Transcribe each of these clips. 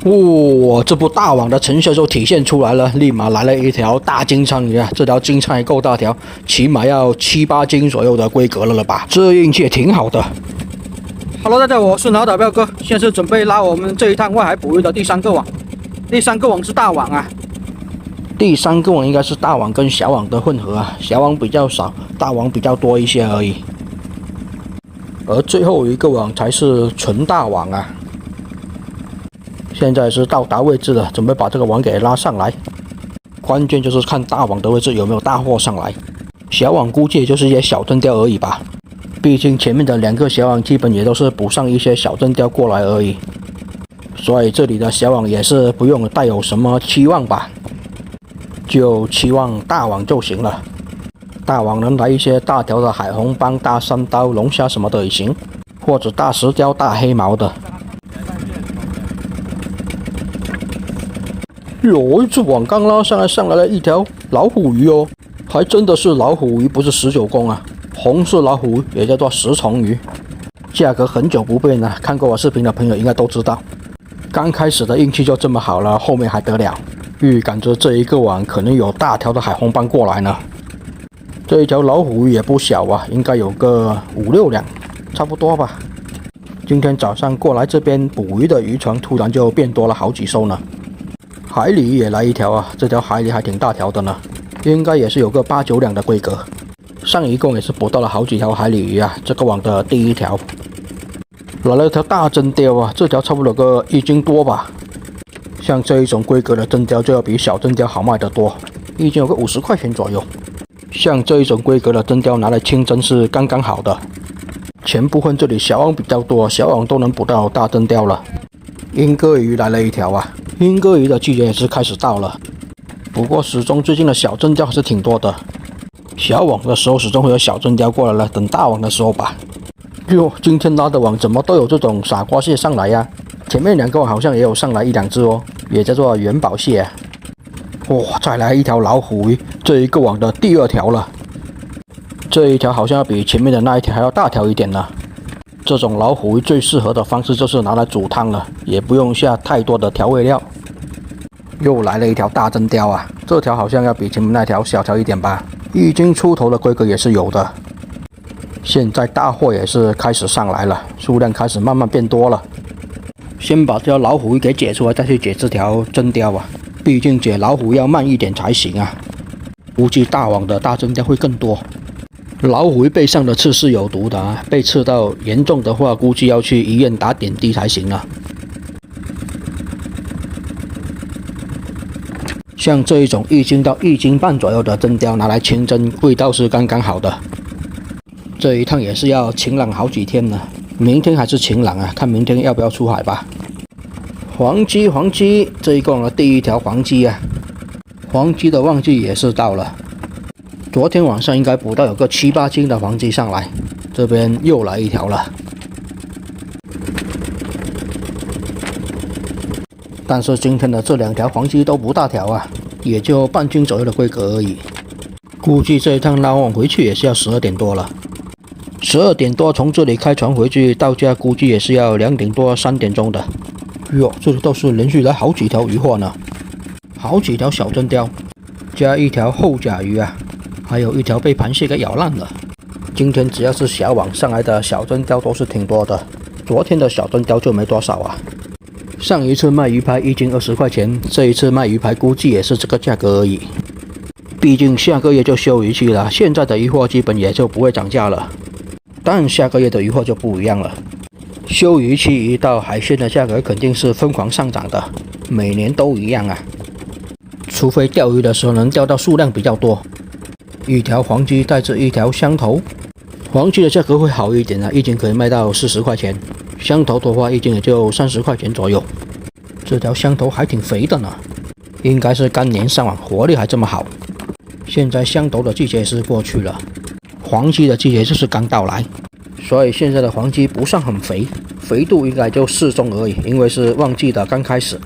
哇，这部大网的成效就体现出来了，立马来了一条大金鲳鱼啊！这条金鲳也够大条，起码要7、8斤左右的规格了吧？这运气也挺好的。Hello， 大家好，我是脑岛彪哥，现在是准备拉我们这一趟外海捕鱼的第3个网。第3个网是大网啊，第3个网应该是大网跟小网的混合啊，小网比较少，大网比较多一些而已。而最后一个网才是纯大网啊。现在是到达位置了，准备把这个网给拉上来。关键就是看大网的位置有没有大货上来，小网估计也就是一些小针雕而已吧。毕竟前面的2个小网基本也都是补上一些小针雕过来而已，所以这里的小网也是不用带有什么期望吧，就期望大网就行了。大网能来一些大条的海红斑、大三刀、龙虾什么的也行，或者大石雕、大黑毛的。哟，这网刚拉上来了一条老虎鱼哦，还真的是老虎鱼，不是19公啊。红色老虎鱼也叫做食虫鱼，价格很久不变了，看过我视频的朋友应该都知道。刚开始的运气就这么好了，后面还得了？预感着这一个网可能有大条的海红斑过来呢。这一条老虎鱼也不小啊，应该有个5、6两，差不多吧。今天早上过来这边捕鱼的渔船突然就变多了好几艘呢。海鲤鱼也来一条啊，这条海鲤还挺大条的呢，应该也是有个8、9两的规格。上一共也是捕到了好几条海鲤鱼啊，这个网的第1条。来了一条大针雕啊，这条差不多有个1斤多吧。像这一种规格的针雕就要比小针雕好卖得多，1斤有个50块钱左右。像这一种规格的针雕拿来清蒸是刚刚好的。前部分这里小网比较多，小网都能捕到大针雕了。莺歌鱼来了一条啊，莺歌鱼的季节也是开始到了，不过始终最近的小针雕还是挺多的。小网的时候始终会有小针雕过来了，等大网的时候吧。哟，今天拉的网怎么都有这种傻瓜蟹上来呀？前面2个网好像也有上来1、2只哦，也叫做元宝蟹。哇，再来一条老虎鱼，这一个网的第2条了。这一条好像要比前面的那一条还要大条一点呢。这种老虎鱼最适合的方式就是拿来煮汤了，也不用下太多的调味料。又来了一条大针雕啊，这条好像要比前面那条小条一点吧，1斤出头的规格也是有的。现在大货也是开始上来了，数量开始慢慢变多了。先把这条老虎鱼给解出来，再去解这条针雕啊，毕竟解老虎要慢一点才行啊。估计大网的大针雕会更多。老虎鱼背上的刺是有毒的啊，被刺到严重的话，估计要去医院打点滴才行啊。像这一种1斤到1斤半左右的针雕拿来清蒸，味道是刚刚好的。这一趟也是要晴朗好几天呢，明天还是晴朗啊，看明天要不要出海吧。黄鸡，这一共的第1条黄鸡啊，黄鸡的旺季也是到了。昨天晚上应该捕到有个7、8斤的黄鸡上来，这边又来一条了。但是今天的这2条黄鸡都不大条啊，也就半斤左右的规格而已。估计这一趟拉网回去也是要12点多了。12点多从这里开船回去，到家估计也是要2点多、3点钟的。哟，这里倒是连续来好几条鱼货呢，好几条小针雕，加1条后甲鱼啊，还有1条被螃蟹给咬烂了。今天只要是小网上来的小针雕都是挺多的，昨天的小针雕就没多少啊。上一次卖鱼排1斤20块钱，这一次卖鱼排估计也是这个价格而已。毕竟下个月就休渔期了，现在的鱼货基本也就不会涨价了。但下个月的鱼货就不一样了，休渔期一到，海鲜的价格肯定是疯狂上涨的，每年都一样啊。除非钓鱼的时候能钓到数量比较多，1条黄鸡带着1条香头，黄鸡的价格会好一点啊，1斤可以卖到40块钱，香头的话1斤也就30块钱左右。这条香头还挺肥的呢，应该是刚年上网，活力还这么好。现在香头的季节是过去了，黄鸡的季节就是刚到来，所以现在的黄鸡不算很肥，肥度应该就适中而已，因为是旺季的刚开始。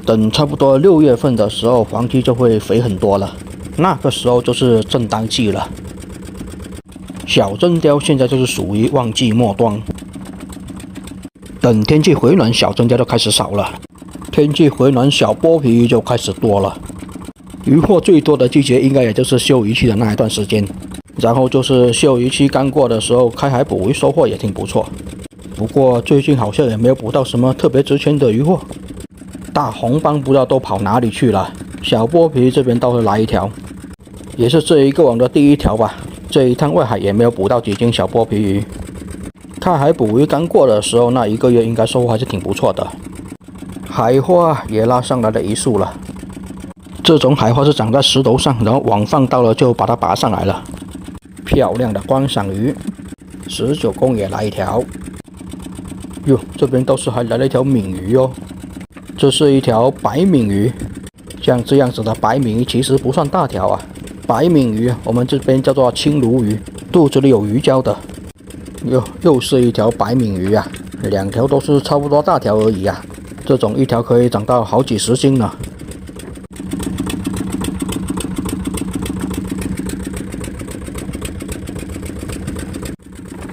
等差不多6月份的时候，黄鸡就会肥很多了，那个时候就是正当季了。小针雕现在就是属于旺季末端，等天气回暖，小针雕就开始少了。天气回暖，小剥皮鱼就开始多了。渔获最多的季节应该也就是休渔期的那一段时间，然后就是休渔期刚过的时候，开海捕鱼收获也挺不错。不过最近好像也没有捕到什么特别值钱的渔获。大红斑不知道都跑哪里去了。小剥皮这边倒是来一条，也是这一个网的第一条吧。这一趟外海也没有捕到几斤小剥皮鱼。开海捕鱼刚过的时候，那1个月应该收获还是挺不错的。海花也拉上来了一束了。这种海花是长在石头上，然后网放到了就把它拔上来了。漂亮的观赏鱼，19公也来一条。哟，这边倒是还来了一条闽鱼哦。这是一条白闽鱼，像这样子的白闽鱼其实不算大条啊。白闽鱼我们这边叫做青鲈鱼，肚子里有鱼胶的。又是一条白闽鱼啊，2条都是差不多大条而已啊。这种一条可以长到好几10斤呢。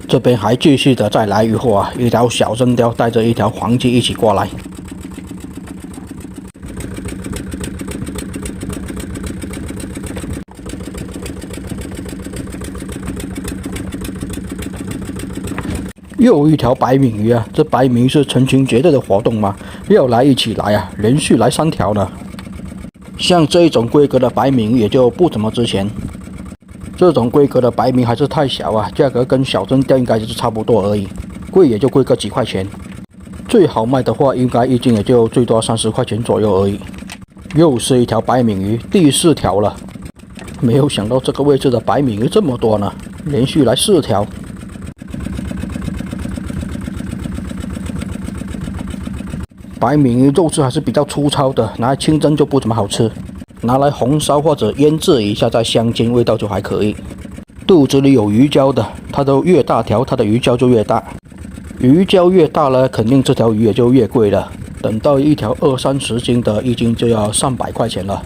这边还继续的再来渔获啊，一条小真鲷带着一条黄鲫一起过来。又一条白闽鱼啊，这白闽鱼是成群结队的活动吗？要来一起来啊，连续来3条呢。像这一种规格的白闽鱼也就不怎么值钱。这种规格的白闽还是太小啊，价格跟小真鲷应该就是差不多而已，贵也就贵个几块钱。最好卖的话，应该1斤也就最多30块钱左右而已。又是一条白闽鱼，第4条了。没有想到这个位置的白闽鱼这么多呢，连续来4条。白闽鱼肉质还是比较粗糙的，拿来清蒸就不怎么好吃，拿来红烧或者腌制一下再香煎，味道就还可以。肚子里有鱼胶的，它都越大条，它的鱼胶就越大。鱼胶越大了，肯定这条鱼也就越贵了。等到一条20-30斤的，1斤就要300块钱了。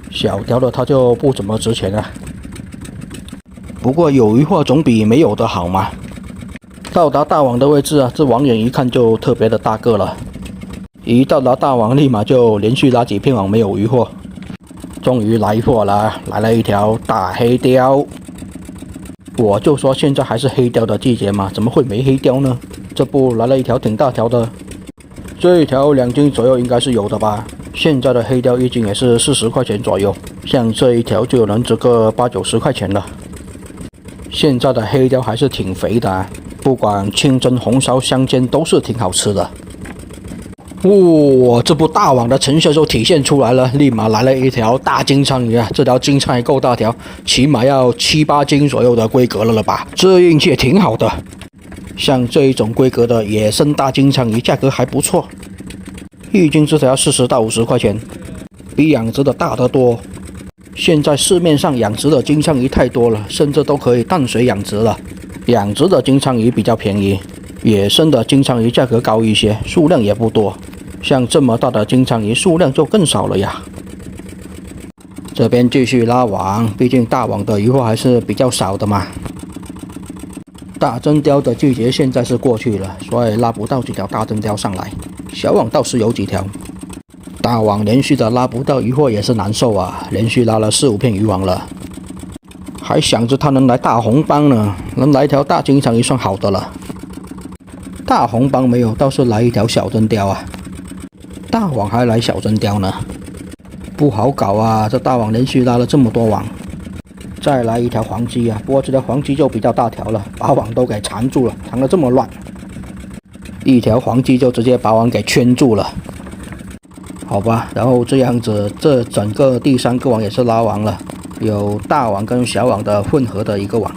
小条的它就不怎么值钱了。不过有渔获总比没有的好嘛。到达大网的位置啊，这网眼一看就特别的大个了。一到达大网，立马就连续拉几片网，没有渔获。终于来货了，来了一条大黑鲷。我就说现在还是黑鲷的季节嘛，怎么会没黑鲷呢？这不来了一条挺大条的，这一条2斤左右应该是有的吧。现在的黑鲷1斤也是40块钱左右，像这一条就能值个80-90块钱了。现在的黑鲷还是挺肥的啊，不管清蒸、红烧、香煎都是挺好吃的。哇，这部大网的成效就体现出来了，立马来了一条大金枪鱼啊！这条金枪鱼够大条，起码要7-8斤左右的规格了吧？这运气也挺好的。像这一种规格的野生大金枪鱼，价格还不错，1斤至少要40-50块钱，比养殖的大得多。现在市面上养殖的金枪鱼太多了，甚至都可以淡水养殖了。养殖的金枪鱼比较便宜，野生的金枪鱼价格高一些，数量也不多。像这么大的金枪鱼数量就更少了呀。这边继续拉网，毕竟大网的渔获还是比较少的嘛。大真鲷的季节现在是过去了，所以拉不到几条大真鲷上来。小网倒是有几条，大网连续的拉不到渔获也是难受啊，连续拉了4-5片渔网了。还想着它能来大红斑呢，能来条大金枪鱼算好的了。大红斑没有，倒是来一条小真鲷啊。大网还来小真鲷呢，不好搞啊！这大网连续拉了这么多网，再来一条黄鲫啊！不过这条黄鲫就比较大条了，把网都给缠住了，缠得这么乱，一条黄鲫就直接把网给圈住了。好吧，然后这样子，这整个第3个网也是拉完了，有大网跟小网的混合的一个网，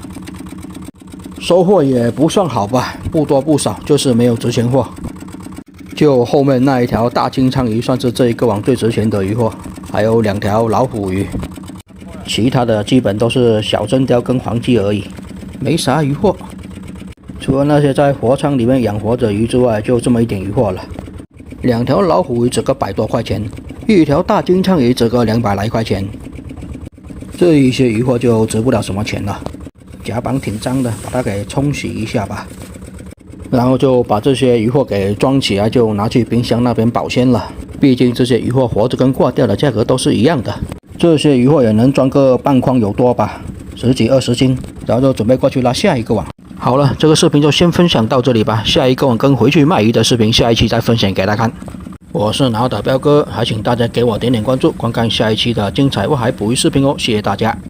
收获也不算好吧，不多不少，就是没有值钱货。就后面那一条大金枪鱼算是这一个网最值钱的渔获，还有2条老虎鱼，其他的基本都是小真鲷跟黄鲫而已，没啥渔获。除了那些在活仓里面养活着鱼之外，就这么一点渔获了。2条老虎鱼值个100多块钱，1条大金枪鱼值个200来块钱。这一些渔获就值不了什么钱了，甲板挺脏的，把它给冲洗一下吧。然后就把这些鱼货给装起来，就拿去冰箱那边保鲜了。毕竟这些鱼货活着跟挂掉的价格都是一样的。这些鱼货也能装个半筐有多吧，10几20斤，然后就准备过去拉下一个网。好了，这个视频就先分享到这里吧。下一个网跟回去卖鱼的视频，下一期再分享给大家看。我是脑打彪哥，还请大家给我点点关注，观看下一期的精彩外海捕鱼视频哦，谢谢大家。